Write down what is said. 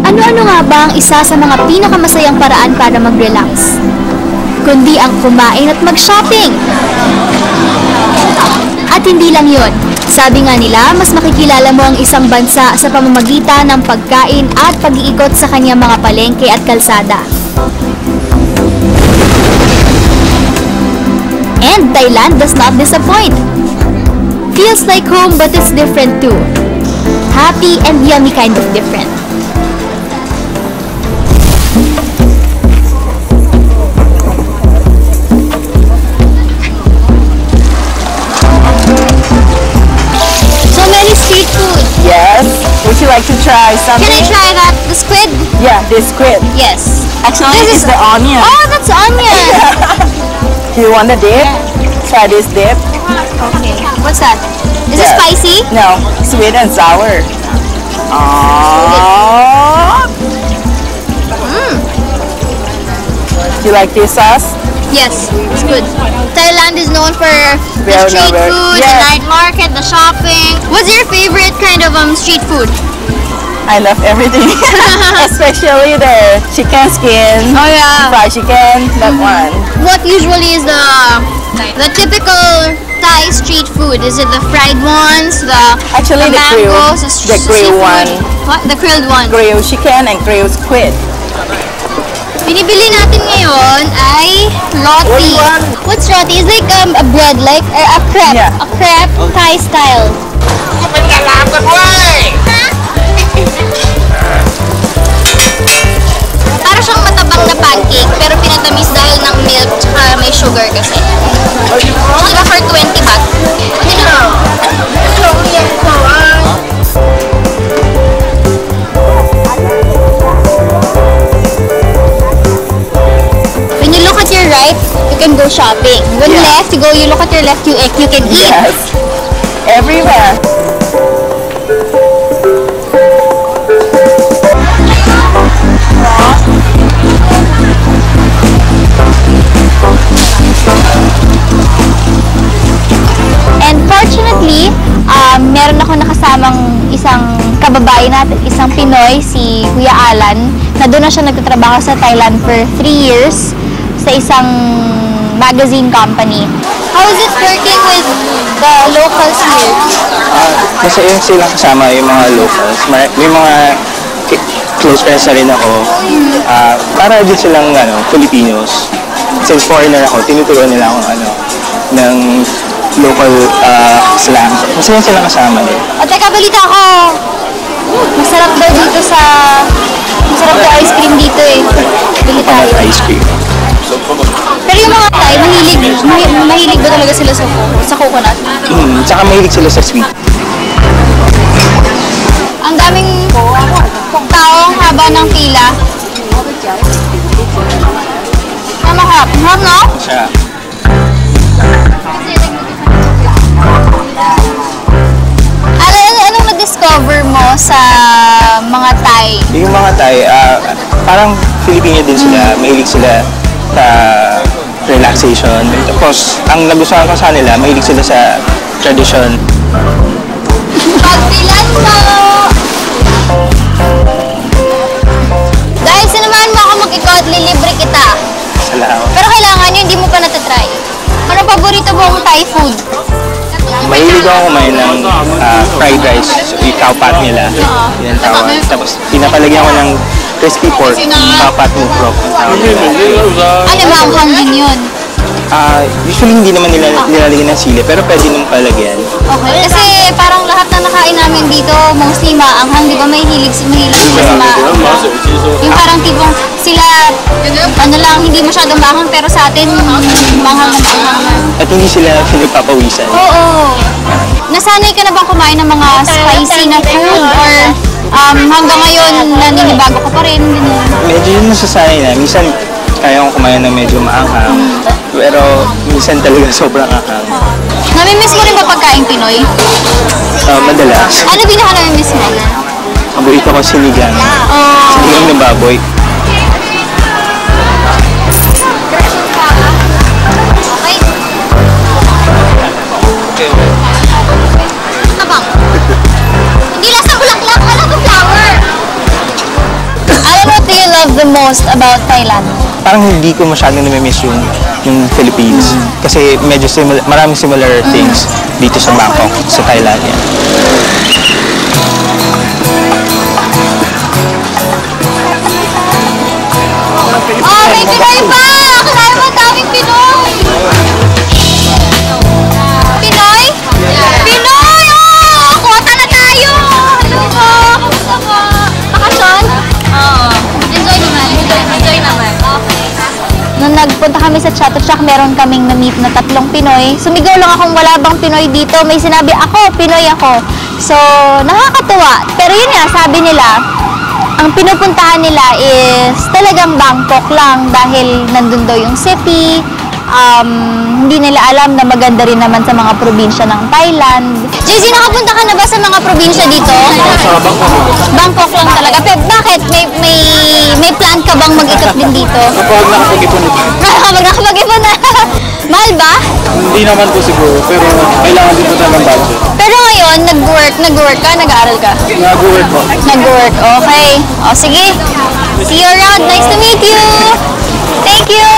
Ano-ano nga ba ang isa sa mga pinakamasayang paraan para mag-relax? Kundi ang kumain at mag-shopping. At hindi lang yun. Sabi nga nila, mas makikilala mo ang isang bansa sa pamamagitan ng pagkain at pag-iikot sa kanyang mga palengke at kalsada. And Thailand does not disappoint. Feels like home but it's different too. Happy and yummy kind of different. Street food. Yes. Would you like to try something? Can I try that? The squid? Yeah, this squid. Yes. Actually, this is the onion. Oh, that's onion. Do you want the dip? Try this dip. Okay. What's that? Is it spicy? No, sweet and sour. Do you like this sauce? Yes, it's good. Thailand is known for the street food, the night market, the shopping. What's your favorite kind of street food? I love everything, especially the chicken skin, Oh yeah. fried chicken, that one. What usually is the typical Thai street food? Is it the fried ones, the Actually, the mangoes, the grilled one. What? The grilled one. Grilled chicken and grilled squid. Binibili natin ngayon ay roti. What's roti? It's like a bread, like a crepe. Yeah. A crepe Thai style. Para siyang matabang na pancake, pero pinatamis dahil ng milk tsaka may sugar kasi. Siya for 20 baht. When you look at your right, you can go shopping. When left, you look at your left, you can eat. Yes. Everywhere. And fortunately, meron ako nakasamang isang kababayan natin, isang Pinoy, si Kuya Alan, na doon na siya nagtatrabaho sa Thailand for 3 years sa isang magazine company. How is it working with the locals here? Masaya silang kasama yung mga locals. May mga close friends na rin ako. Para din silang Filipinos. Since foreigner ako, tinuturuan nila ako ng local slang. Masaya silang kasama din. O teka, balita ko. Masarap daw dito masarap daw ice cream dito eh. Bili tayo. Ice cream. Pero yung mga Thai, mahilig ba talaga sila sa coconut? Tsaka mahilig sila sa sweet. Ang daming tao, ang haba ng pila. Mahap. Mahap, no? Siya. Anong na-discover mo sa mga Thai? Yung mga Thai, parang Filipino din sila. Mahilig sila sa relaxation. Tapos, ang nagustuhan ko sa nila, mahilig sila sa tradition. Pagbilan mo! Dahil sinamahan mo ako mag-ikot, lilibre kita. Salamat. Pero kailangan yun, hindi mo pa natatry. Anong paborito mong Thai food? Mahilig ako kumain ng fried rice. Yung cow pat nila. Yan tawag. Tapos, pinapalagyan ko ng crispy pork. Cow pat with pork. Ano, maanghang din yun? Usually hindi naman nila nilalagyan ng sili, pero pwede nung palagyan. Okay. Kasi parang lahat na nakain namin dito, mostly maanghang, di ba? Mahilig sila sa maanghang. Yung parang tipong sila, hindi masyadong maanghang, pero sa atin, maanghang na maanghang na. At hindi sila pinagpapawisan. Oo. Nasanay ka na bang kumain ng mga spicy na food? Or hanggang ngayon, naninibago ka pa rin? Medyo yun nasasanay na. Minsan, kaya kong kumain ng medyo maanghang. Pero minsan talaga sobrang anghang. Namimiss mo rin ba pagkain Pinoy? Madalas. Ano pinaka-namimiss mo? Paborito ko sinigang. Sinigang ng baboy. Okay. most about Thailand? Parang hindi ko masyadong namimiss yung Philippines. Kasi medyo maraming similar things dito sa Bangkok, sa Thailand. Yan. Oh, may Pinoy pa! Akalain mo, daming Pinoy! Pinoy? Pinoy! Oh! Kota na tayo! Hello po! Kamusta po? Bakasyon? Oo. Enjoy naman. Enjoy naman. Okay. Nung nagpunta kami sa Chatuchak, meron kaming na-meet na 3 Pinoy. Sumigaw lang akong wala bang Pinoy dito. May sinabi ako, Pinoy ako. So, nakakatuwa. Pero yun nga, sabi nila, ang pinupuntahan nila is talagang Bangkok lang dahil nandun daw yung city. Hindi nila alam na maganda rin naman sa mga probinsya ng Thailand. JC, nakapunta ka na ba sa mga probinsya dito? Sa Bangkok. Bangkok lang talaga. Pero bakit? May plan ka bang mag-ikot din dito? Kapag nakapag-ipon ito. Kapag nakapag-ipon na. Mahal ba? Hindi naman po siguro, pero kailangan din po tayo ng budget. Pero ngayon, nag-work ka, nag-aaral ka? Nag-work po. Nag-work, okay. O, sige. See you around. Nice to meet you. Thank you.